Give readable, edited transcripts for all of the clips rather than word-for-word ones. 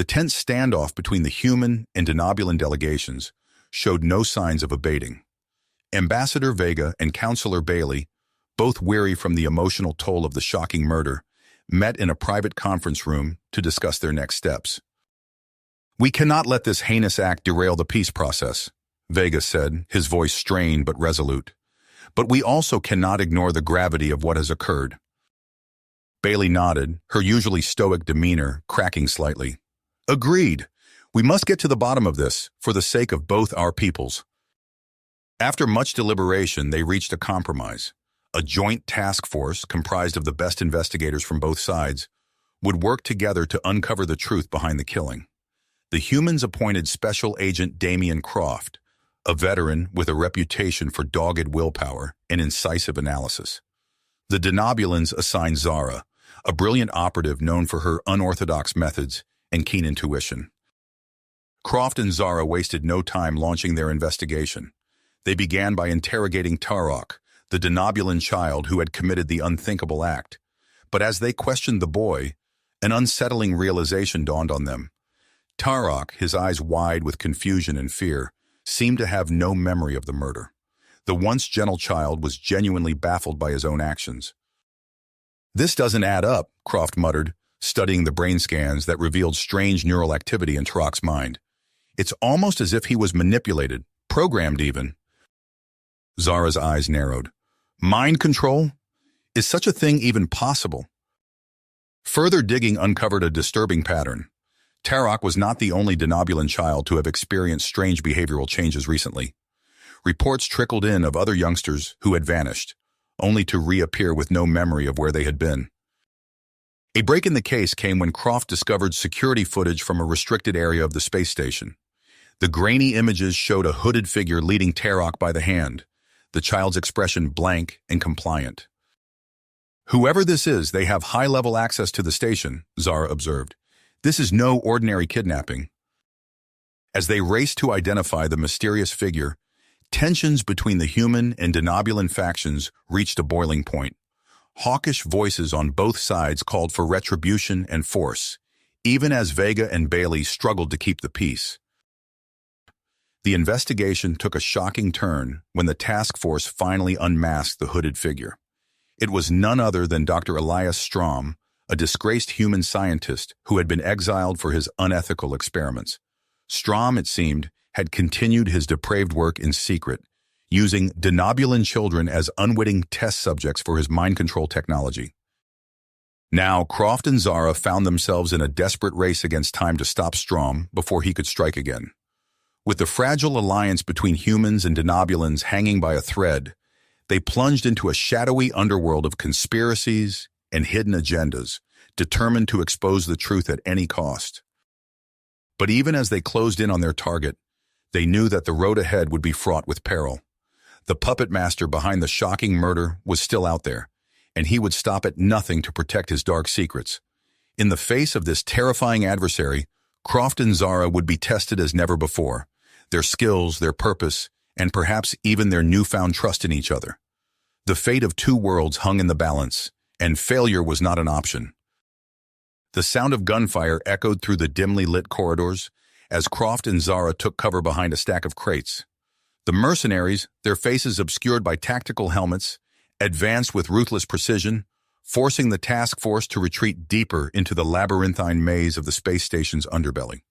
The tense standoff between the human and Denobulan delegations showed no signs of abating. Ambassador Vega and Counselor Bailey, both weary from the emotional toll of the shocking murder, met in a private conference room to discuss their next steps. "We cannot let this heinous act derail the peace process," Vega said, his voice strained but resolute. "But we also cannot ignore the gravity of what has occurred." Bailey nodded, her usually stoic demeanor cracking slightly. "Agreed. We must get to the bottom of this, for the sake of both our peoples." After much deliberation, they reached a compromise. A joint task force, comprised of the best investigators from both sides, would work together to uncover the truth behind the killing. The humans appointed Special Agent Damien Croft, a veteran with a reputation for dogged willpower and incisive analysis. The Denobulans assigned Zara, a brilliant operative known for her unorthodox methods and keen intuition. Croft and Zara wasted no time launching their investigation. They began by interrogating Tarok, the Denobulan child who had committed the unthinkable act. But as they questioned the boy, an unsettling realization dawned on them. Tarok, his eyes wide with confusion and fear, seemed to have no memory of the murder. The once gentle child was genuinely baffled by his own actions. "This doesn't add up," Croft muttered, studying the brain scans that revealed strange neural activity in Tarok's mind. "It's almost as if he was manipulated, programmed even." Zara's eyes narrowed. "Mind control? Is such a thing even possible?" Further digging uncovered a disturbing pattern. Tarok was not the only Denobulan child to have experienced strange behavioral changes recently. Reports trickled in of other youngsters who had vanished, only to reappear with no memory of where they had been. A break in the case came when Croft discovered security footage from a restricted area of the space station. The grainy images showed a hooded figure leading Tarok by the hand, the child's expression blank and compliant. "Whoever this is, they have high-level access to the station," Zara observed. "This is no ordinary kidnapping." As they raced to identify the mysterious figure, tensions between the human and Denobulan factions reached a boiling point. Hawkish voices on both sides called for retribution and force, even as Vega and Bailey struggled to keep the peace. The investigation took a shocking turn when the task force finally unmasked the hooded figure. It was none other than Dr. Elias Strom, a disgraced human scientist who had been exiled for his unethical experiments. Strom, it seemed, had continued his depraved work in secret, using Denobulan children as unwitting test subjects for his mind control technology. Now, Croft and Zara found themselves in a desperate race against time to stop Strom before he could strike again. With the fragile alliance between humans and Denobulans hanging by a thread, they plunged into a shadowy underworld of conspiracies and hidden agendas, determined to expose the truth at any cost. But even as they closed in on their target, they knew that the road ahead would be fraught with peril. The puppet master behind the shocking murder was still out there, and he would stop at nothing to protect his dark secrets. In the face of this terrifying adversary, Croft and Zara would be tested as never before, their skills, their purpose, and perhaps even their newfound trust in each other. The fate of two worlds hung in the balance, and failure was not an option. The sound of gunfire echoed through the dimly lit corridors as Croft and Zara took cover behind a stack of crates. The mercenaries, their faces obscured by tactical helmets, advanced with ruthless precision, forcing the task force to retreat deeper into the labyrinthine maze of the space station's underbelly.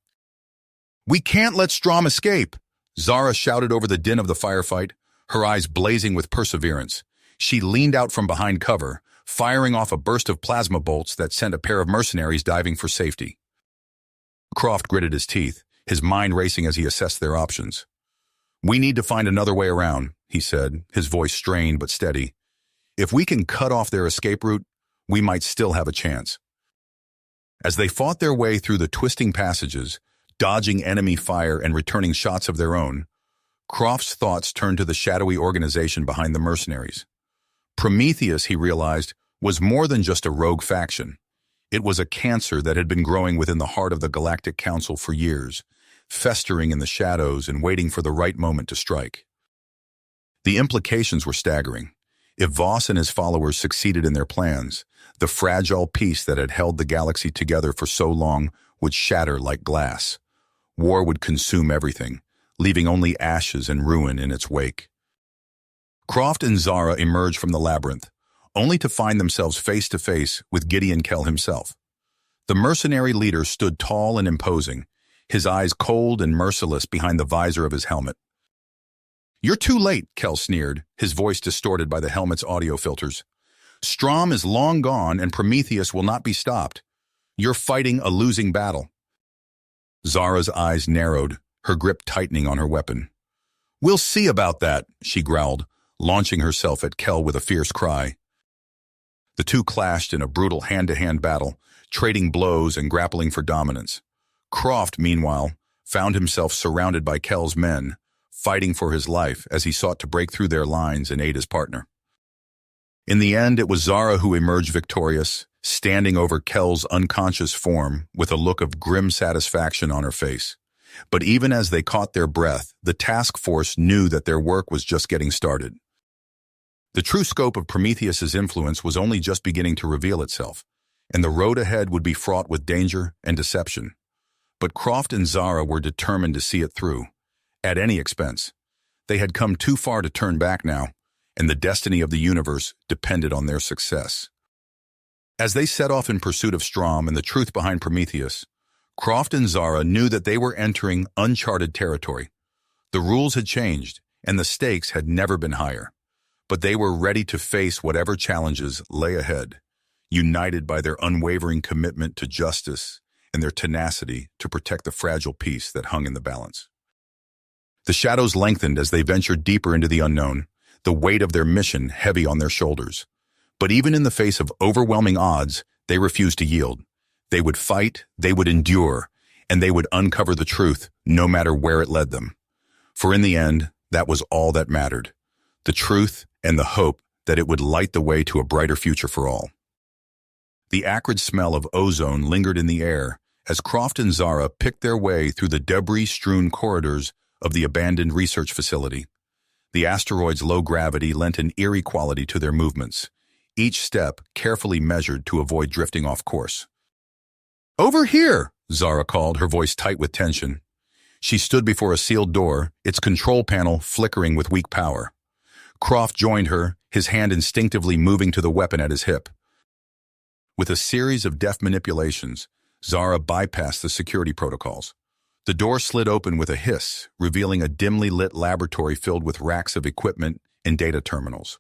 "We can't let Strom escape!" Zara shouted over the din of the firefight, her eyes blazing with perseverance. She leaned out from behind cover, firing off a burst of plasma bolts that sent a pair of mercenaries diving for safety. Croft gritted his teeth, his mind racing as he assessed their options. "We need to find another way around," he said, his voice strained but steady. "If we can cut off their escape route, we might still have a chance." As they fought their way through the twisting passages, dodging enemy fire and returning shots of their own, Croft's thoughts turned to the shadowy organization behind the mercenaries. Prometheus, he realized, was more than just a rogue faction. It was a cancer that had been growing within the heart of the Galactic Council for years, festering in the shadows and waiting for the right moment to strike. The implications were staggering. If Voss and his followers succeeded in their plans, the fragile peace that had held the galaxy together for so long would shatter like glass. War would consume everything, leaving only ashes and ruin in its wake. Croft and Zara emerged from the labyrinth, only to find themselves face to face with Gideon Kell himself. The mercenary leader stood tall and imposing, his eyes cold and merciless behind the visor of his helmet. "You're too late," Kell sneered, his voice distorted by the helmet's audio filters. "Strom is long gone and Prometheus will not be stopped. You're fighting a losing battle." Zara's eyes narrowed, her grip tightening on her weapon. "We'll see about that," she growled, launching herself at Kell with a fierce cry. The two clashed in a brutal hand-to-hand battle, trading blows and grappling for dominance. Croft, meanwhile, found himself surrounded by Kell's men, fighting for his life as he sought to break through their lines and aid his partner. In the end, it was Zara who emerged victorious, standing over Kell's unconscious form with a look of grim satisfaction on her face. But even as they caught their breath, the task force knew that their work was just getting started. The true scope of Prometheus's influence was only just beginning to reveal itself, and the road ahead would be fraught with danger and deception. But Croft and Zara were determined to see it through, at any expense. They had come too far to turn back now, and the destiny of the universe depended on their success. As they set off in pursuit of Strom and the truth behind Prometheus, Croft and Zara knew that they were entering uncharted territory. The rules had changed, and the stakes had never been higher. But they were ready to face whatever challenges lay ahead, united by their unwavering commitment to justice and their tenacity to protect the fragile peace that hung in the balance. The shadows lengthened as they ventured deeper into the unknown, the weight of their mission heavy on their shoulders. But even in the face of overwhelming odds, they refused to yield. They would fight, they would endure, and they would uncover the truth, no matter where it led them. For in the end, that was all that mattered. The truth and the hope that it would light the way to a brighter future for all. The acrid smell of ozone lingered in the air as Croft and Zara picked their way through the debris-strewn corridors of the abandoned research facility. The asteroid's low gravity lent an eerie quality to their movements, each step carefully measured to avoid drifting off course. "Over here!" Zara called, her voice tight with tension. She stood before a sealed door, its control panel flickering with weak power. Croft joined her, his hand instinctively moving to the weapon at his hip. With a series of deft manipulations, Zara bypassed the security protocols. The door slid open with a hiss, revealing a dimly lit laboratory filled with racks of equipment and data terminals.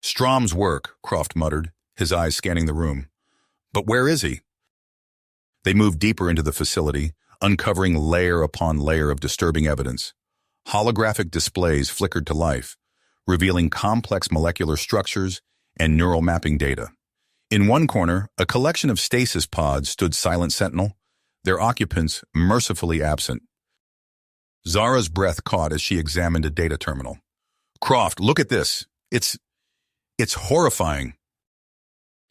"Strom's work," Croft muttered, his eyes scanning the room. "But where is he?" They moved deeper into the facility, uncovering layer upon layer of disturbing evidence. Holographic displays flickered to life, revealing complex molecular structures and neural mapping data. In one corner, a collection of stasis pods stood silent sentinel, their occupants mercifully absent. Zara's breath caught as she examined a data terminal. "Croft, look at this. It's horrifying."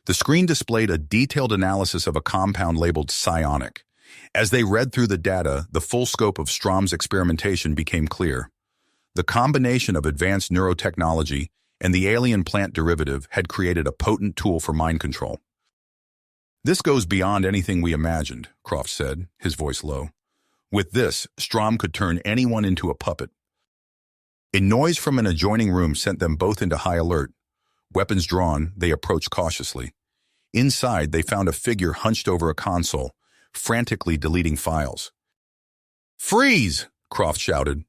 The screen displayed a detailed analysis of a compound labeled psionic. As they read through the data, the full scope of Strom's experimentation became clear. The combination of advanced neurotechnology and the alien plant derivative had created a potent tool for mind control. "This goes beyond anything we imagined," Croft said, his voice low. "With this, Strom could turn anyone into a puppet." A noise from an adjoining room sent them both into high alert. Weapons drawn, they approached cautiously. Inside, they found a figure hunched over a console, frantically deleting files. "Freeze!" Croft shouted.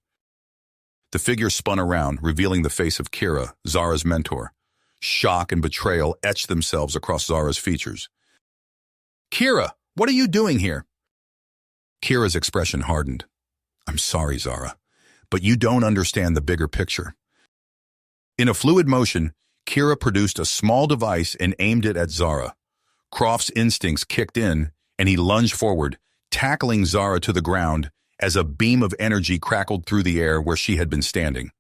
The figure spun around, revealing the face of Kira, Zara's mentor. Shock and betrayal etched themselves across Zara's features. "Kira, what are you doing here?" Kira's expression hardened. "I'm sorry, Zara, but you don't understand the bigger picture." In a fluid motion, Kira produced a small device and aimed it at Zara. Croft's instincts kicked in, and he lunged forward, tackling Zara to the ground as a beam of energy crackled through the air where she had been standing.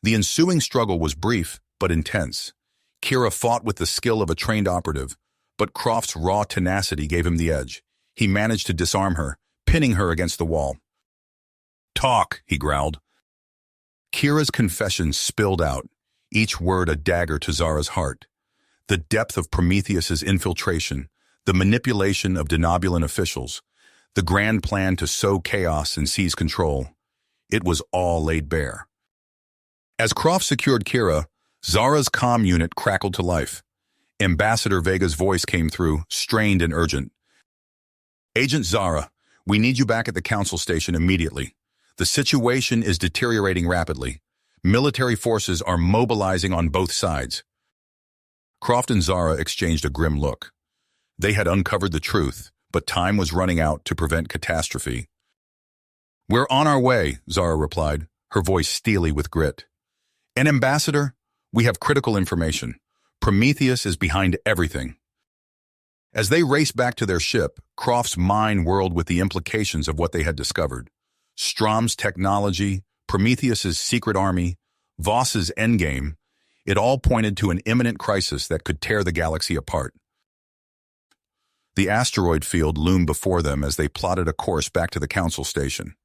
The ensuing struggle was brief but intense. Kira fought with the skill of a trained operative, but Croft's raw tenacity gave him the edge. He managed to disarm her, pinning her against the wall. "Talk," he growled. Kira's confession spilled out, each word a dagger to Zara's heart. The depth of Prometheus's infiltration, the manipulation of denobulan officials, the grand plan to sow chaos and seize control. It was all laid bare. As Croft secured Kira, Zara's comm unit crackled to life. Ambassador Vega's voice came through, strained and urgent. "Agent Zara, we need you back at the council station immediately. The situation is deteriorating rapidly. Military forces are mobilizing on both sides." Croft and Zara exchanged a grim look. They had uncovered the truth, but time was running out to prevent catastrophe. "We're on our way," Zara replied, her voice steely with grit. "And Ambassador, we have critical information. Prometheus is behind everything." As they raced back to their ship, Croft's mind whirled with the implications of what they had discovered. Strom's technology, Prometheus's secret army, Voss's endgame, it all pointed to an imminent crisis that could tear the galaxy apart. The asteroid field loomed before them as they plotted a course back to the council station.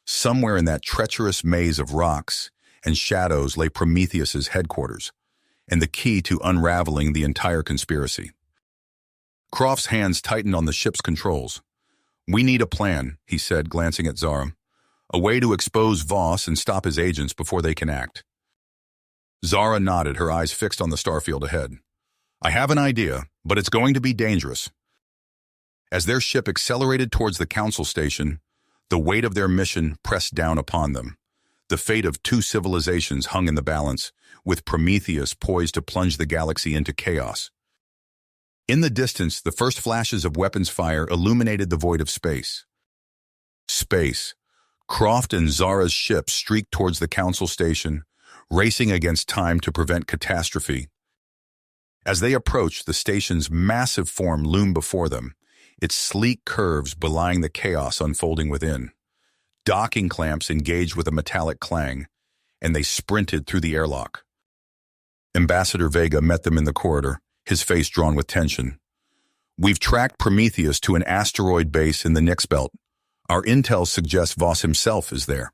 Somewhere in that treacherous maze of rocks and shadows lay Prometheus's headquarters, and the key to unraveling the entire conspiracy. Croft's hands tightened on the ship's controls. "We need a plan," he said, glancing at Zara. "A way to expose Voss and stop his agents before they can act." Zara nodded, her eyes fixed on the starfield ahead. "I have an idea, but it's going to be dangerous." As their ship accelerated towards the council station, the weight of their mission pressed down upon them. The fate of two civilizations hung in the balance, with Prometheus poised to plunge the galaxy into chaos. In the distance, the first flashes of weapons fire illuminated the void of space. Croft and Zara's ship streaked towards the council station, racing against time to prevent catastrophe. As they approached, the station's massive form loomed before them, its sleek curves belying the chaos unfolding within. Docking clamps engaged with a metallic clang, and they sprinted through the airlock. Ambassador Vega met them in the corridor, his face drawn with tension. "We've tracked Prometheus to an asteroid base in the Nix Belt. Our intel suggests Voss himself is there."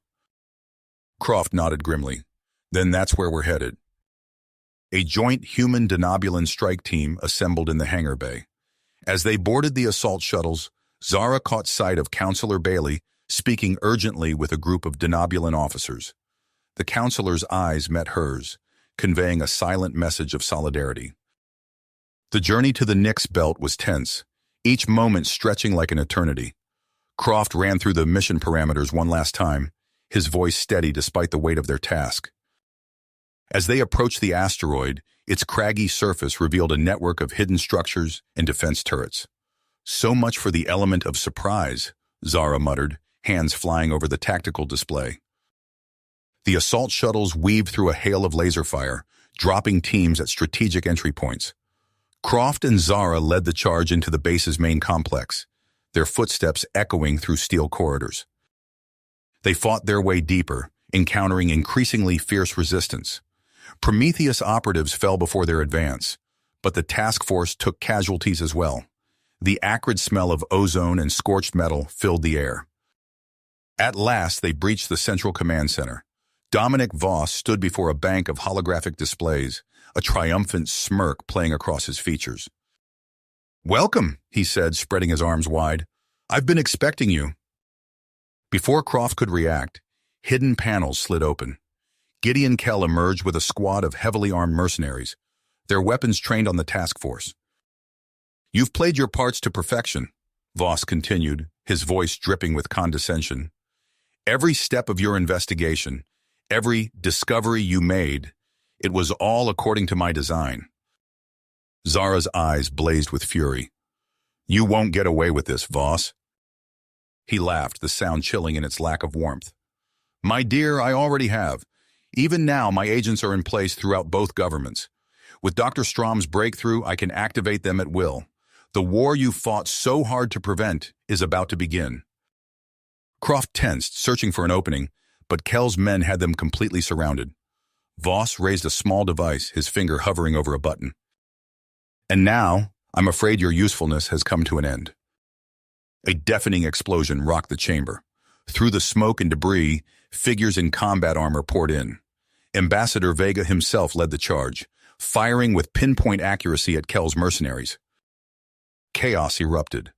Croft nodded grimly. "Then that's where we're headed." A joint human denobulan strike team assembled in the hangar bay. As they boarded the assault shuttles, Zara caught sight of Counselor Bailey speaking urgently with a group of denobulan officers. The counselor's eyes met hers, conveying a silent message of solidarity. The journey to the Nix Belt was tense, each moment stretching like an eternity. Croft ran through the mission parameters one last time, his voice steady despite the weight of their task. As they approached the asteroid, its craggy surface revealed a network of hidden structures and defense turrets. "So much for the element of surprise," Zara muttered, hands flying over the tactical display. The assault shuttles weaved through a hail of laser fire, dropping teams at strategic entry points. Croft and Zara led the charge into the base's main complex, their footsteps echoing through steel corridors. They fought their way deeper, encountering increasingly fierce resistance. Prometheus operatives fell before their advance, but the task force took casualties as well. The acrid smell of ozone and scorched metal filled the air. At last, they breached the central command center. Dominic Voss stood before a bank of holographic displays, a triumphant smirk playing across his features. "Welcome," he said, spreading his arms wide. "I've been expecting you." Before Croft could react, hidden panels slid open. Gideon Kell emerged with a squad of heavily armed mercenaries, their weapons trained on the task force. "You've played your parts to perfection," Voss continued, his voice dripping with condescension. "Every step of your investigation, every discovery you made, it was all according to my design." Zara's eyes blazed with fury. "You won't get away with this, Voss." He laughed, the sound chilling in its lack of warmth. "My dear, I already have. Even now, my agents are in place throughout both governments. With Dr. Strom's breakthrough, I can activate them at will. The war you fought so hard to prevent is about to begin." Croft tensed, searching for an opening, but Kell's men had them completely surrounded. Voss raised a small device, his finger hovering over a button. "And now, I'm afraid your usefulness has come to an end." A deafening explosion rocked the chamber. Through the smoke and debris, figures in combat armor poured in. Ambassador Vega himself led the charge, firing with pinpoint accuracy at Kell's mercenaries. chaos erupted.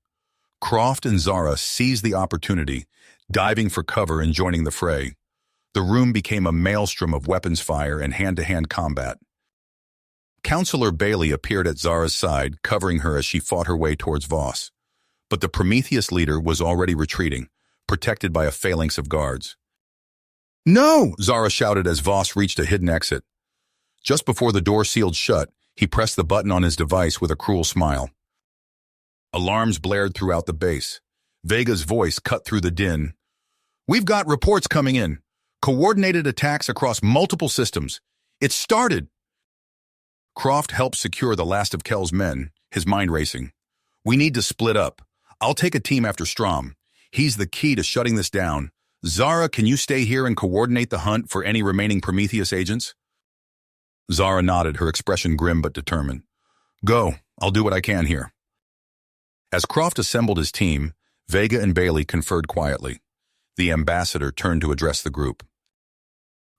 Croft and Zara seized the opportunity, diving for cover and joining the fray. The room became a maelstrom of weapons fire and hand-to-hand combat. Counselor Bailey appeared at Zara's side, covering her as she fought her way towards Voss. But the Prometheus leader was already retreating, protected by a phalanx of guards. "No!" Zara shouted as Voss reached a hidden exit. Just before the door sealed shut, he pressed the button on his device with a cruel smile. Alarms blared throughout the base. Vega's voice cut through the din. "We've got reports coming in. Coordinated attacks across multiple systems. It's started!" Croft helped secure the last of Kell's men, his mind racing. "We need to split up. I'll take a team after Strom. He's the key to shutting this down. Zara, can you stay here and coordinate the hunt for any remaining Prometheus agents?" Zara nodded, her expression grim but determined. "Go. I'll do what I can here." As Croft assembled his team, Vega and Bailey conferred quietly. The ambassador turned to address the group.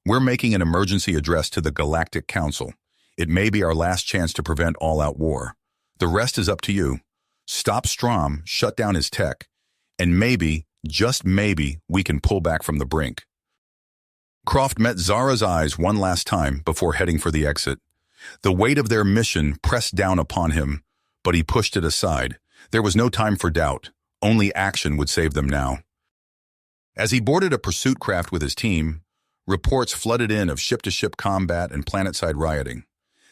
"We're making an emergency address to the Galactic Council. It may be our last chance to prevent all-out war. The rest is up to you. Stop Strom, shut down his tech, and maybe, just maybe, we can pull back from the brink." Croft met Zara's eyes one last time before heading for the exit. The weight of their mission pressed down upon him, but he pushed it aside. There was no time for doubt. Only action would save them now. As he boarded a pursuit craft with his team, reports flooded in of ship-to-ship combat and planet-side rioting.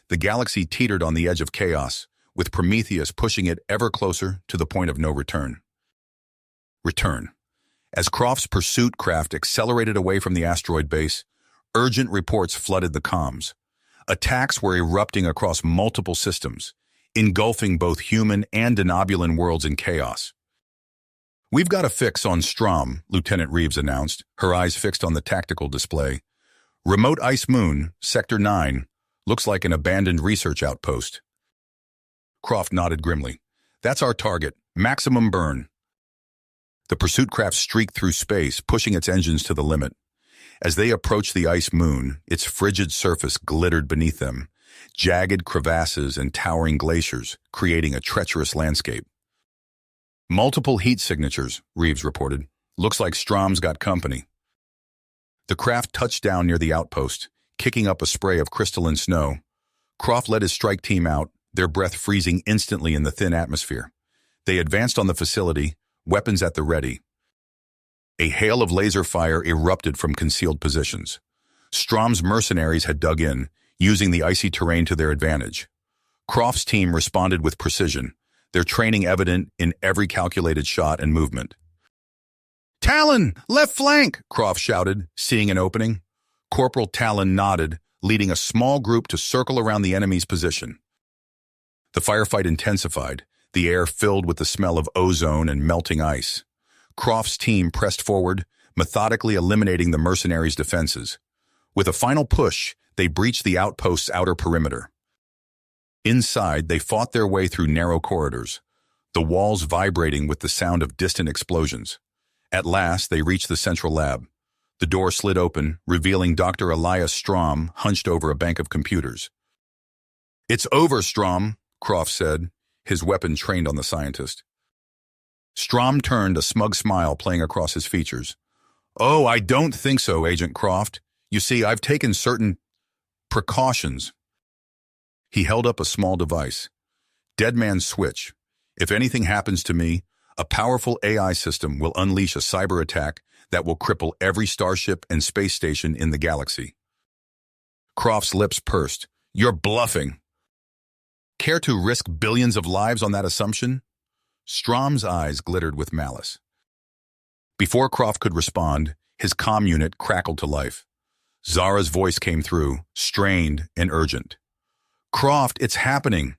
The galaxy teetered on the edge of chaos, with Prometheus pushing it ever closer to the point of no return. As Croft's pursuit craft accelerated away from the asteroid base, urgent reports flooded the comms. Attacks were erupting across multiple systems, engulfing both human and denobulan worlds in chaos. "We've got a fix on Strom," Lieutenant Reeves announced, her eyes fixed on the tactical display. "Remote Ice Moon, Sector 9, looks like an abandoned research outpost." Croft nodded grimly. "That's our target. Maximum burn." The pursuit craft streaked through space, pushing its engines to the limit. As they approached the ice moon, its frigid surface glittered beneath them, jagged crevasses and towering glaciers, creating a treacherous landscape. "Multiple heat signatures," Reeves reported. "Looks like Strom's got company." The craft touched down near the outpost, kicking up a spray of crystalline snow. Croft led his strike team out, their breath freezing instantly in the thin atmosphere. They advanced on the facility, weapons at the ready. A hail of laser fire erupted from concealed positions. Strom's mercenaries had dug in, using the icy terrain to their advantage. Croft's team responded with precision, their training evident in every calculated shot and movement. "Talon, left flank!" Croft shouted, seeing an opening. Corporal Talon nodded, leading a small group to circle around the enemy's position. The firefight intensified, the air filled with the smell of ozone and melting ice. Croft's team pressed forward, methodically eliminating the mercenaries' defenses. With a final push, they breached the outpost's outer perimeter. Inside, they fought their way through narrow corridors, the walls vibrating with the sound of distant explosions. At last, they reached the central lab. The door slid open, revealing Dr. Elias Strom hunched over a bank of computers. "It's over, Strom," Croft said, his weapon trained on the scientist. Strom turned, a smug smile playing across his features. "Oh, I don't think so, Agent Croft. You see, I've taken certain precautions." He held up a small device. "Dead man's switch. If anything happens to me, a powerful AI system will unleash a cyber attack that will cripple every starship and space station in the galaxy." Croft's lips pursed. "You're bluffing." "Care to risk billions of lives on that assumption?" Strom's eyes glittered with malice. Before Croft could respond, his comm unit crackled to life. Zara's voice came through, strained and urgent. "Croft, it's happening.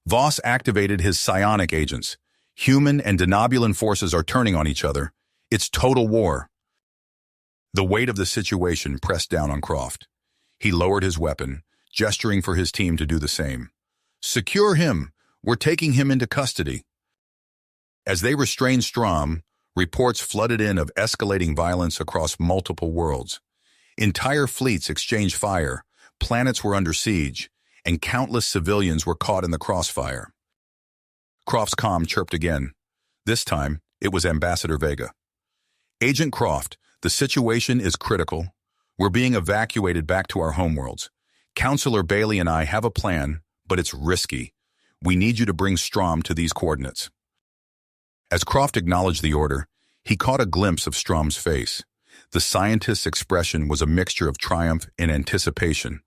Voss activated his psionic agents. Human and denobulan forces are turning on each other. It's total war." The weight of the situation pressed down on Croft. He lowered his weapon, gesturing for his team to do the same. "Secure him. We're taking him into custody." As they restrained Strom, reports flooded in of escalating violence across multiple worlds. Entire fleets exchanged fire, planets were under siege, and countless civilians were caught in the crossfire. Croft's comm chirped again. This time, it was Ambassador Vega. Agent Croft, the situation is critical. We're being evacuated back to our homeworlds. Counselor Bailey and I have a plan, but it's risky. We need you to bring Strom to these coordinates. As Croft acknowledged the order, he caught a glimpse of Strom's face. The scientist's expression was a mixture of triumph and anticipation,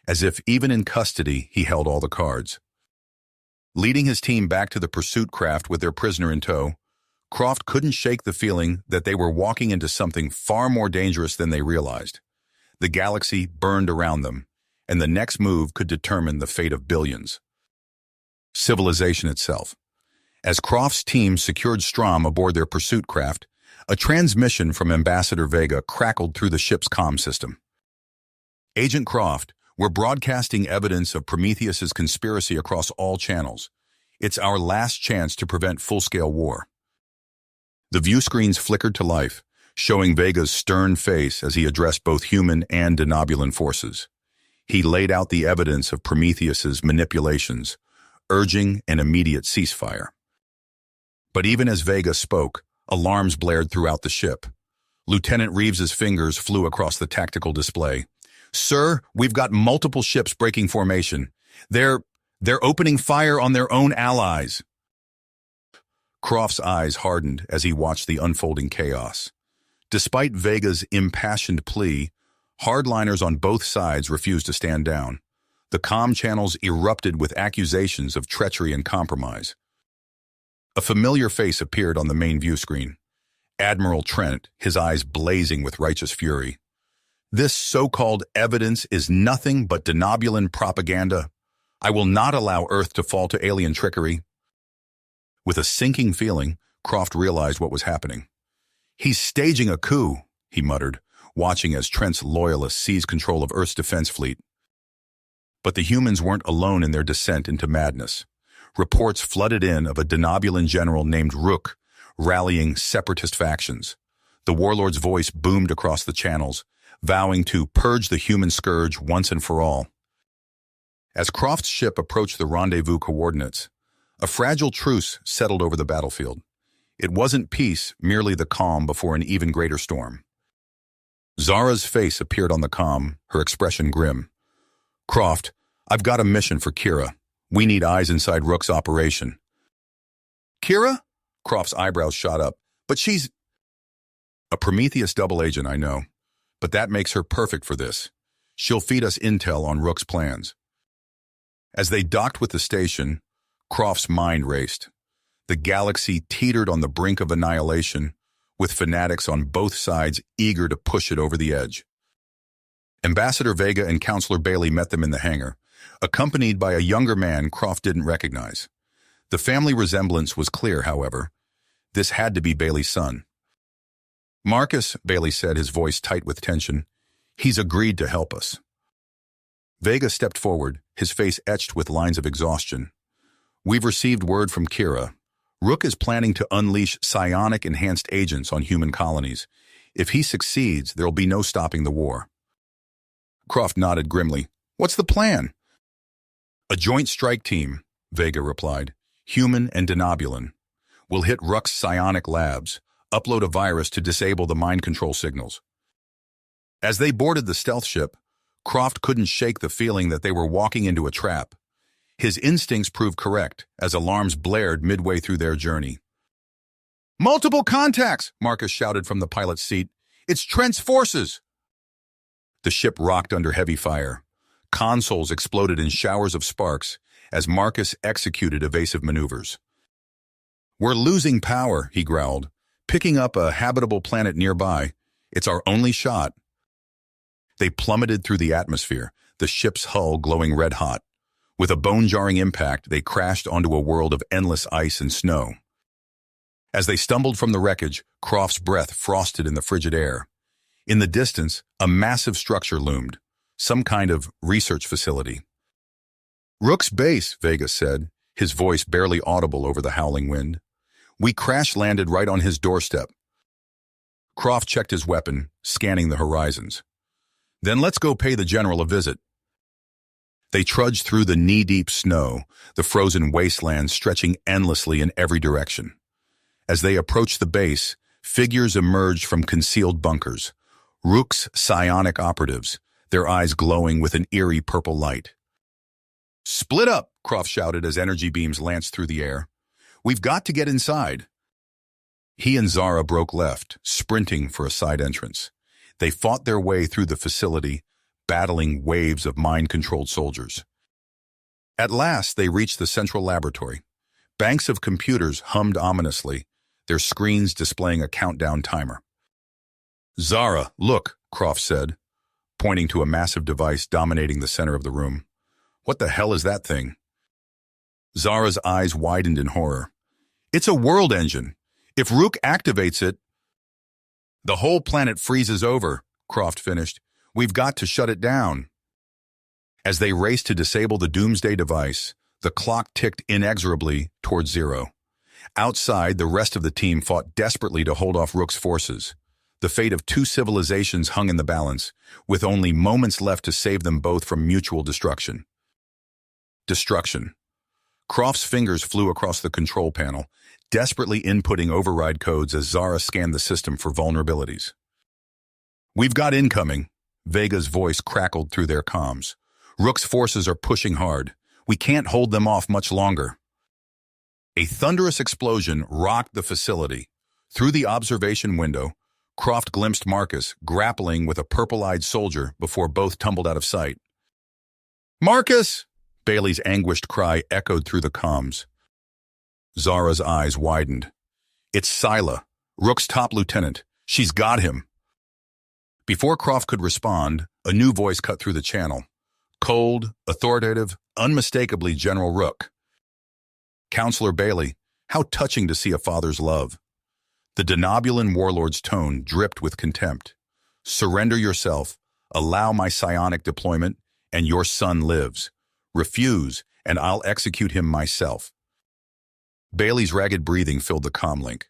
as if even in custody he held all the cards. Leading his team back to the pursuit craft with their prisoner in tow, Croft couldn't shake the feeling that they were walking into something far more dangerous than they realized. The galaxy burned around them, and the next move could determine the fate of billions. Civilization itself. As Croft's team secured Strom aboard their pursuit craft, a transmission from Ambassador Vega crackled through the ship's comm system. Agent Croft, we're broadcasting evidence of Prometheus's conspiracy across all channels. It's our last chance to prevent full-scale war. The view screens flickered to life, showing Vega's stern face as he addressed both human and denobulan forces. He laid out the evidence of Prometheus's manipulations, urging an immediate ceasefire. But even as Vega spoke, alarms blared throughout the ship. Lieutenant Reeves's fingers flew across the tactical display. Sir, we've got multiple ships breaking formation. They're opening fire on their own allies. Croft's eyes hardened as he watched the unfolding chaos. Despite Vega's impassioned plea, hardliners on both sides refused to stand down. The comm channels erupted with accusations of treachery and compromise. A familiar face appeared on the main view screen. Admiral Trent, his eyes blazing with righteous fury. This so-called evidence is nothing but denobulan propaganda. I will not allow Earth to fall to alien trickery. With a sinking feeling, Croft realized what was happening. He's staging a coup, he muttered, watching as Trent's loyalists seized control of Earth's defense fleet. But the humans weren't alone in their descent into madness. Reports flooded in of a denobulan general named Rook rallying separatist factions. The warlord's voice boomed across the channels, vowing to purge the human scourge once and for all. As Croft's ship approached the rendezvous coordinates, a fragile truce settled over the battlefield. It wasn't peace, merely the calm before an even greater storm. Zara's face appeared on the comm, her expression grim. Croft, I've got a mission for Kira. We need eyes inside Rook's operation. Kira? Croft's eyebrows shot up. But she's a Prometheus double agent, I know. But that makes her perfect for this. She'll feed us intel on Rook's plans. As they docked with the station, Croft's mind raced. The galaxy teetered on the brink of annihilation, with fanatics on both sides eager to push it over the edge. Ambassador Vega and Counselor Bailey met them in the hangar, accompanied by a younger man Croft didn't recognize. The family resemblance was clear, however. This had to be Bailey's son. Marcus, Bailey said, his voice tight with tension. He's agreed to help us. Vega stepped forward, his face etched with lines of exhaustion. We've received word from Kira. Rook is planning to unleash psionic-enhanced agents on human colonies. If he succeeds, there'll be no stopping the war. Croft nodded grimly. What's the plan? A joint strike team, Vega replied. Human and denobulan. We'll hit Rook's psionic labs, upload a virus to disable the mind control signals. As they boarded the stealth ship, Croft couldn't shake the feeling that they were walking into a trap. His instincts proved correct as alarms blared midway through their journey. Multiple contacts, Marcus shouted from the pilot's seat. It's Trent's forces. The ship rocked under heavy fire. Consoles exploded in showers of sparks as Marcus executed evasive maneuvers. We're losing power, he growled, picking up a habitable planet nearby. It's our only shot. They plummeted through the atmosphere, the ship's hull glowing red-hot. With a bone-jarring impact, they crashed onto a world of endless ice and snow. As they stumbled from the wreckage, Croft's breath frosted in the frigid air. In the distance, a massive structure loomed, some kind of research facility. Rook's base, Vega said, his voice barely audible over the howling wind. We crash-landed right on his doorstep. Croft checked his weapon, scanning the horizons. Then let's go pay the general a visit. They trudged through the knee-deep snow, the frozen wasteland stretching endlessly in every direction. As they approached the base, figures emerged from concealed bunkers, Rook's psionic operatives, their eyes glowing with an eerie purple light. "Split up," Croft shouted as energy beams lanced through the air. "We've got to get inside." He and Zara broke left, sprinting for a side entrance. They fought their way through the facility, battling waves of mind-controlled soldiers. At last, they reached the central laboratory. Banks of computers hummed ominously, their screens displaying a countdown timer. "Zara, look," Croft said, pointing to a massive device dominating the center of the room. "What the hell is that thing?" Zara's eyes widened in horror. "It's a world engine. If Rook activates it, the whole planet freezes over," Croft finished. "We've got to shut it down." As they raced to disable the doomsday device, the clock ticked inexorably towards zero. Outside, the rest of the team fought desperately to hold off Rook's forces. The fate of two civilizations hung in the balance, with only moments left to save them both from mutual destruction. Destruction. Croft's fingers flew across the control panel, desperately inputting override codes as Zara scanned the system for vulnerabilities. "We've got incoming," Vega's voice crackled through their comms. "Rook's forces are pushing hard. We can't hold them off much longer." A thunderous explosion rocked the facility. Through the observation window, Croft glimpsed Marcus grappling with a purple-eyed soldier before both tumbled out of sight. "Marcus!" Bailey's anguished cry echoed through the comms. Zara's eyes widened. "It's Scylla, Rook's top lieutenant. She's got him." Before Croft could respond, a new voice cut through the channel. Cold, authoritative, unmistakably General Rook. "Counselor Bailey, how touching to see a father's love." The Denobulan warlord's tone dripped with contempt. "Surrender yourself, allow my psionic deployment, and your son lives. Refuse, and I'll execute him myself." Bailey's ragged breathing filled the comlink.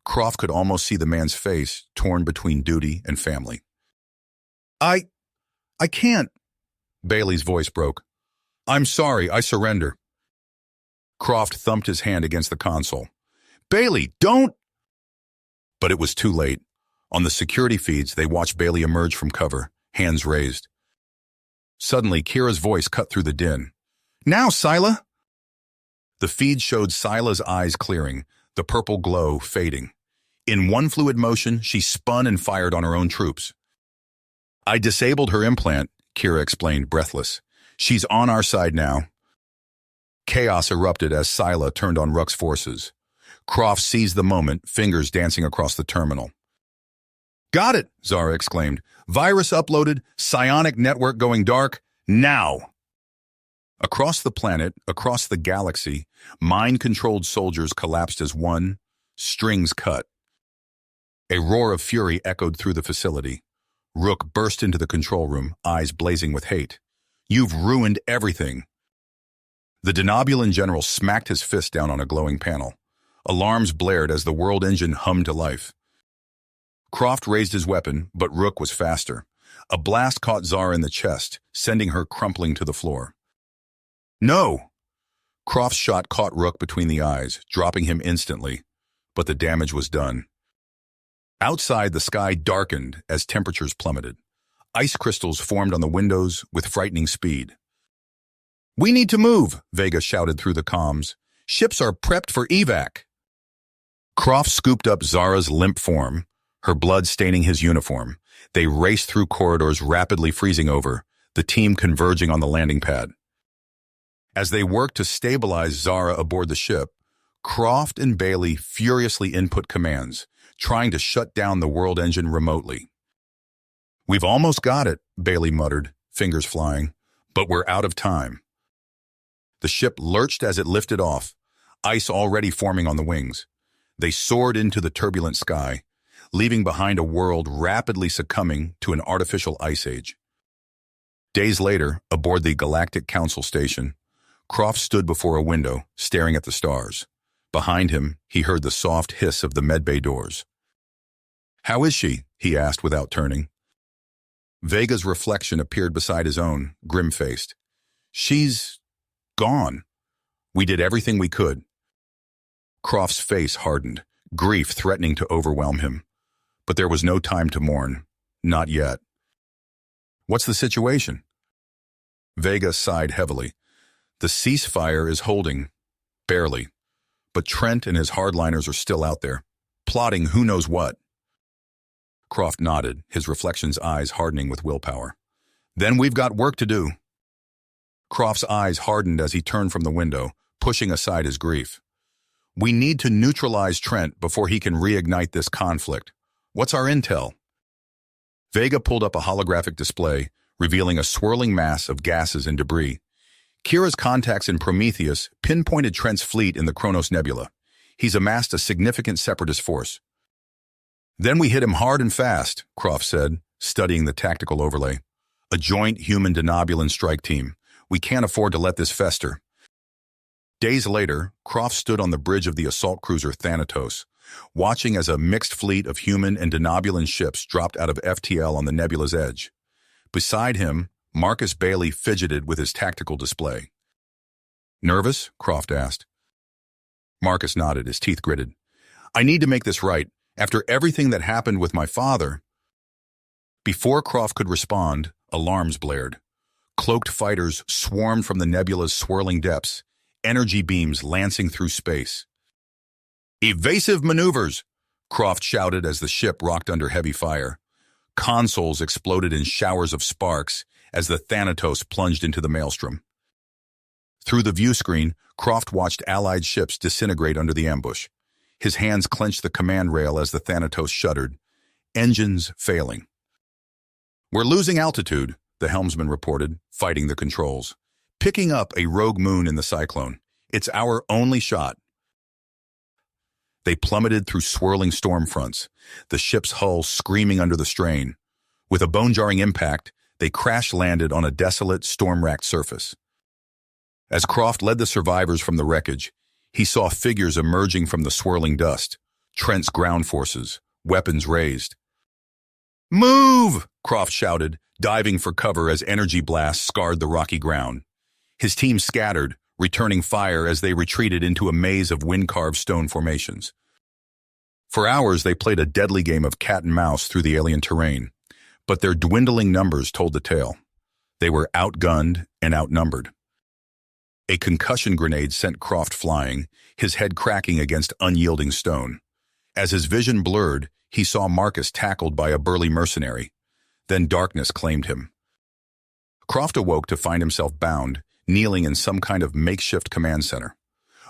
Croft could almost see the man's face, torn between duty and family. I can't," Bailey's voice broke. "I'm sorry, I surrender." Croft thumped his hand against the console. "Bailey, don't—" But it was too late. On the security feeds, they watched Bailey emerge from cover, hands raised. Suddenly, Kira's voice cut through the din. "Now, Scylla!" The feed showed Scylla's eyes clearing, the purple glow fading. In one fluid motion, she spun and fired on her own troops. "I disabled her implant," Kira explained, breathless. "She's on our side now." Chaos erupted as Scylla turned on Rook's forces. Croft seized the moment, fingers dancing across the terminal. "Got it!" Zara exclaimed. "Virus uploaded, psionic network going dark, now!" Across the planet, across the galaxy, mind-controlled soldiers collapsed as one, strings cut. A roar of fury echoed through the facility. Rook burst into the control room, eyes blazing with hate. "You've ruined everything." The Denobulan general smacked his fist down on a glowing panel. Alarms blared as the world engine hummed to life. Croft raised his weapon, but Rook was faster. A blast caught Zara in the chest, sending her crumpling to the floor. "No!" Croft's shot caught Rook between the eyes, dropping him instantly, but the damage was done. Outside, the sky darkened as temperatures plummeted. Ice crystals formed on the windows with frightening speed. "We need to move," Vega shouted through the comms. "Ships are prepped for evac." Croft scooped up Zara's limp form, her blood staining his uniform. They raced through corridors rapidly freezing over, the team converging on the landing pad. As they worked to stabilize Zara aboard the ship, Croft and Bailey furiously input commands, trying to shut down the world engine remotely. "We've almost got it," Bailey muttered, fingers flying, "but we're out of time." The ship lurched as it lifted off, ice already forming on the wings. They soared into the turbulent sky, leaving behind a world rapidly succumbing to an artificial ice age. Days later, aboard the Galactic Council station, Croft stood before a window, staring at the stars. Behind him, he heard the soft hiss of the medbay doors. "How is she?" he asked without turning. Vega's reflection appeared beside his own, grim-faced. She's gone. We did everything we could. Croft's face hardened, grief threatening to overwhelm him. But there was no time to mourn. Not yet. What's the situation? Vega sighed heavily. The ceasefire is holding. Barely. But Trent and his hardliners are still out there, plotting who knows what. Croft nodded, his reflection's eyes hardening with willpower. Then we've got work to do. Croft's eyes hardened as he turned from the window, pushing aside his grief. We need to neutralize Trent before he can reignite this conflict. What's our intel? Vega pulled up a holographic display, revealing a swirling mass of gases and debris. Kira's contacts in Prometheus pinpointed Trent's fleet in the Kronos Nebula. He's amassed a significant separatist force. Then we hit him hard and fast, Croft said, studying the tactical overlay. A joint human-denobulan strike team. We can't afford to let this fester. Days later, Croft stood on the bridge of the assault cruiser Thanatos, watching as a mixed fleet of human and denobulan ships dropped out of FTL on the nebula's edge. Beside him, Marcus Bailey fidgeted with his tactical display. Nervous? Croft asked. Marcus nodded, his teeth gritted. I need to make this right. After everything that happened with my father. Before Croft could respond, alarms blared. Cloaked fighters swarmed from the nebula's swirling depths, energy beams lancing through space. Evasive maneuvers! Croft shouted as the ship rocked under heavy fire. Consoles exploded in showers of sparks as the Thanatos plunged into the maelstrom. Through the view screen, Croft watched Allied ships disintegrate under the ambush. His hands clenched the command rail as the Thanatos shuddered, engines failing. We're losing altitude, the helmsman reported, fighting the controls. Picking up a rogue moon in the cyclone. It's our only shot. They plummeted through swirling storm fronts, the ship's hull screaming under the strain. With a bone-jarring impact, they crash-landed on a desolate, storm-racked surface. As Croft led the survivors from the wreckage, he saw figures emerging from the swirling dust, Trent's ground forces, weapons raised. Move! Croft shouted, diving for cover as energy blasts scarred the rocky ground. His team scattered, returning fire as they retreated into a maze of wind-carved stone formations. For hours, they played a deadly game of cat and mouse through the alien terrain, but their dwindling numbers told the tale. They were outgunned and outnumbered. A concussion grenade sent Croft flying, his head cracking against unyielding stone. As his vision blurred, he saw Marcus tackled by a burly mercenary. Then darkness claimed him. Croft awoke to find himself bound, kneeling in some kind of makeshift command center.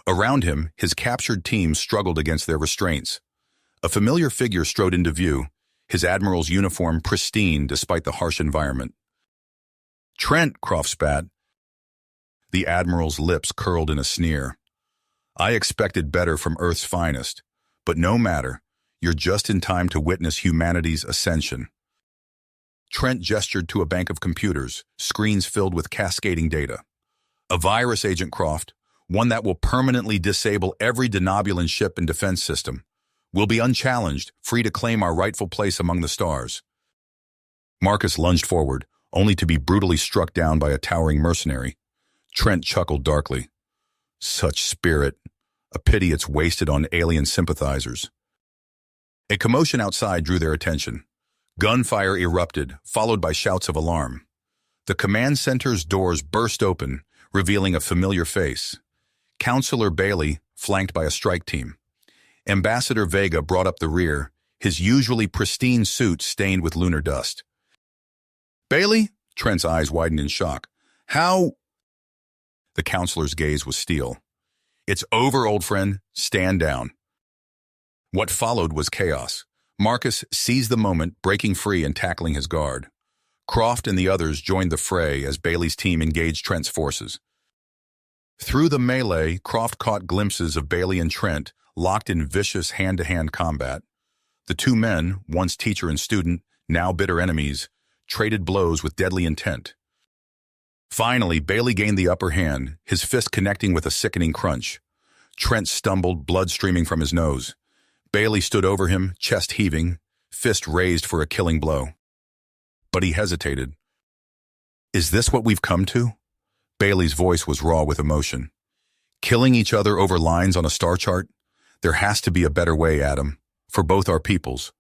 Around him, his captured team struggled against their restraints. A familiar figure strode into view, his admiral's uniform pristine despite the harsh environment. Trent, Croft spat. The admiral's lips curled in a sneer. I expected better from Earth's finest, but no matter, you're just in time to witness humanity's ascension. Trent gestured to a bank of computers, screens filled with cascading data. A virus, Agent Croft, one that will permanently disable every denobulan ship and defense system. We'll be unchallenged, free to claim our rightful place among the stars. Marcus lunged forward, only to be brutally struck down by a towering mercenary. Trent chuckled darkly. Such spirit. A pity it's wasted on alien sympathizers. A commotion outside drew their attention. Gunfire erupted, followed by shouts of alarm. The command center's doors burst open, revealing a familiar face. Counselor Bailey, flanked by a strike team. Ambassador Vega brought up the rear, his usually pristine suit stained with lunar dust. Bailey? Trent's eyes widened in shock. How? The counselor's gaze was steel. It's over, old friend. Stand down. What followed was chaos. Marcus seized the moment, breaking free and tackling his guard. Croft and the others joined the fray as Bailey's team engaged Trent's forces. Through the melee, Croft caught glimpses of Bailey and Trent, locked in vicious hand-to-hand combat. The two men, once teacher and student, now bitter enemies, traded blows with deadly intent. Finally, Bailey gained the upper hand, his fist connecting with a sickening crunch. Trent stumbled, blood streaming from his nose. Bailey stood over him, chest heaving, fist raised for a killing blow. But he hesitated. Is this what we've come to? Bailey's voice was raw with emotion. Killing each other over lines on a star chart? There has to be a better way, Adam, for both our peoples.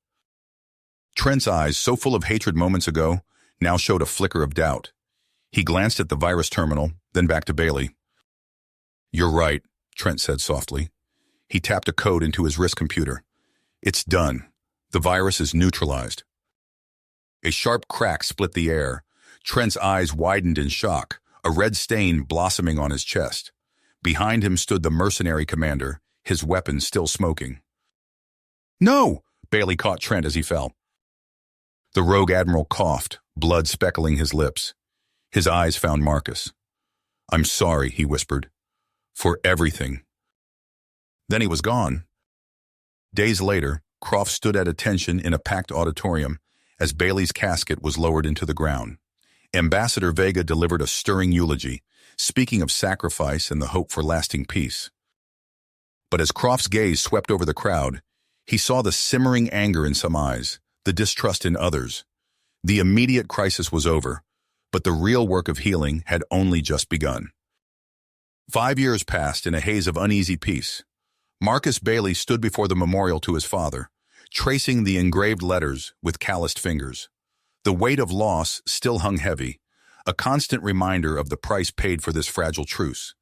Trent's eyes, so full of hatred moments ago, now showed a flicker of doubt. He glanced at the virus terminal, then back to Bailey. You're right, Trent said softly. He tapped a code into his wrist computer. It's done. The virus is neutralized. A sharp crack split the air. Trent's eyes widened in shock, a red stain blossoming on his chest. Behind him stood the mercenary commander, his weapon still smoking. No! Bailey caught Trent as he fell. The rogue admiral coughed, blood speckling his lips. His eyes found Marcus. I'm sorry, he whispered. For everything. Then he was gone. Days later, Croft stood at attention in a packed auditorium as Bailey's casket was lowered into the ground. Ambassador Vega delivered a stirring eulogy, speaking of sacrifice and the hope for lasting peace. But as Croft's gaze swept over the crowd, he saw the simmering anger in some eyes, the distrust in others. The immediate crisis was over, but the real work of healing had only just begun. 5 years passed in a haze of uneasy peace. Marcus Bailey stood before the memorial to his father, tracing the engraved letters with calloused fingers. The weight of loss still hung heavy, a constant reminder of the price paid for this fragile truce.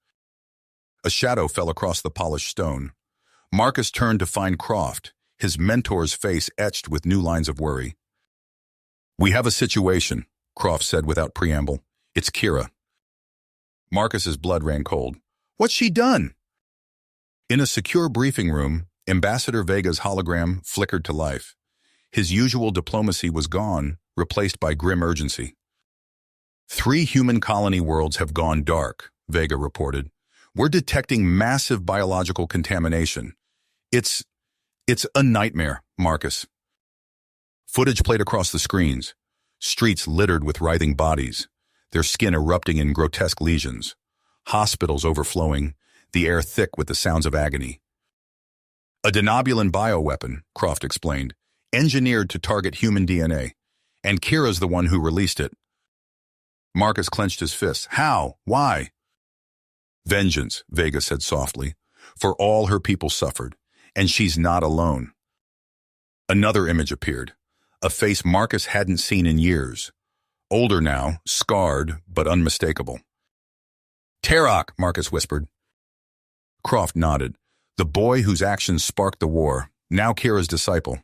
A shadow fell across the polished stone. Marcus turned to find Croft, his mentor's face etched with new lines of worry. We have a situation, Croft said without preamble. It's Kira. Marcus's blood ran cold. What's she done? In a secure briefing room, Ambassador Vega's hologram flickered to life. His usual diplomacy was gone, replaced by grim urgency. 3 human colony worlds have gone dark, Vega reported. We're detecting massive biological contamination. It's a nightmare, Marcus. Footage played across the screens. Streets littered with writhing bodies, their skin erupting in grotesque lesions. Hospitals overflowing, the air thick with the sounds of agony. A denobulin bioweapon, Croft explained, engineered to target human DNA, and Kira's the one who released it. Marcus clenched his fists. How? Why? Vengeance, Vega said softly, for all her people suffered, and she's not alone. Another image appeared, a face Marcus hadn't seen in years. Older now, scarred, but unmistakable. Terok, Marcus whispered. Croft nodded. The boy whose actions sparked the war, now Kira's disciple.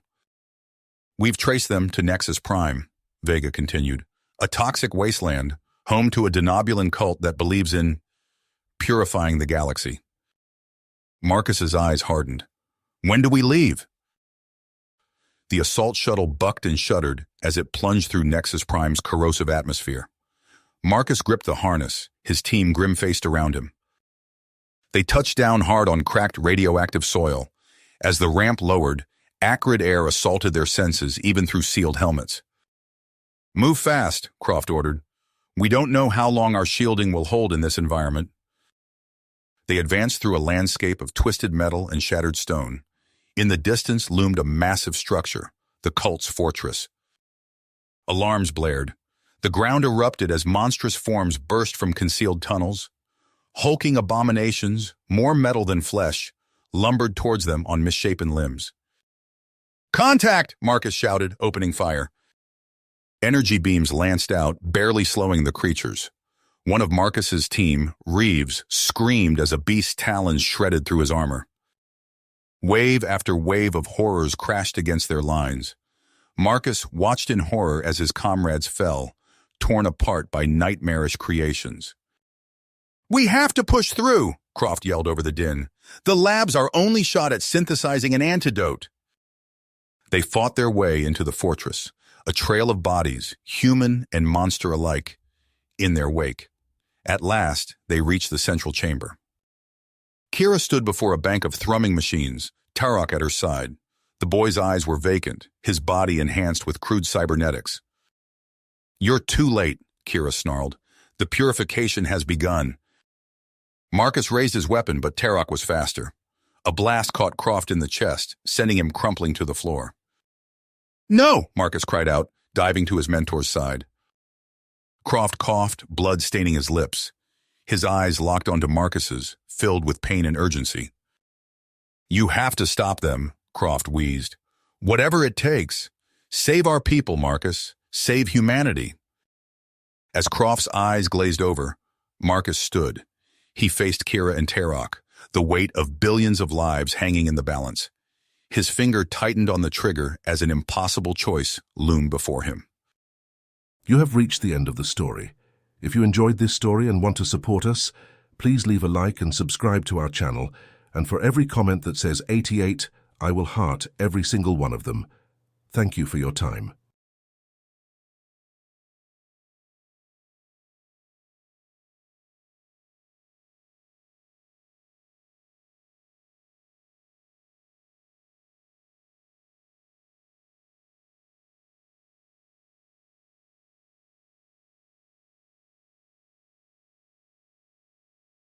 We've traced them to Nexus Prime, Vega continued. A toxic wasteland, home to a denobulin cult that believes in purifying the galaxy. Marcus's eyes hardened. When do we leave? The assault shuttle bucked and shuddered as it plunged through Nexus Prime's corrosive atmosphere. Marcus gripped the harness, his team grim-faced around him. They touched down hard on cracked radioactive soil. As the ramp lowered, acrid air assaulted their senses even through sealed helmets. Move fast, Croft ordered. We don't know how long our shielding will hold in this environment. They advanced through a landscape of twisted metal and shattered stone. In the distance loomed a massive structure, the cult's fortress. Alarms blared. The ground erupted as monstrous forms burst from concealed tunnels. Hulking abominations, more metal than flesh, lumbered towards them on misshapen limbs. Contact! Marcus shouted, opening fire. Energy beams lanced out, barely slowing the creatures. One of Marcus's team, Reeves, screamed as a beast's talons shredded through his armor. Wave after wave of horrors crashed against their lines. Marcus watched in horror as his comrades fell, torn apart by nightmarish creations. We have to push through, Croft yelled over the din. The lab's our only shot at synthesizing an antidote. They fought their way into the fortress, a trail of bodies, human and monster alike, in their wake. At last, they reached the central chamber. Kira stood before a bank of thrumming machines, Terok at her side. The boy's eyes were vacant, his body enhanced with crude cybernetics. You're too late, Kira snarled. The purification has begun. Marcus raised his weapon, but Terok was faster. A blast caught Croft in the chest, sending him crumpling to the floor. No, Marcus cried out, diving to his mentor's side. Croft coughed, blood staining his lips. His eyes locked onto Marcus's, filled with pain and urgency. "You have to stop them," Croft wheezed. "Whatever it takes. Save our people, Marcus. Save humanity." As Croft's eyes glazed over, Marcus stood. He faced Kira and Tarok, the weight of billions of lives hanging in the balance. His finger tightened on the trigger as an impossible choice loomed before him. You have reached the end of the story. If you enjoyed this story and want to support us, please leave a like and subscribe to our channel. And for every comment that says 88, I will heart every single one of them. Thank you for your time.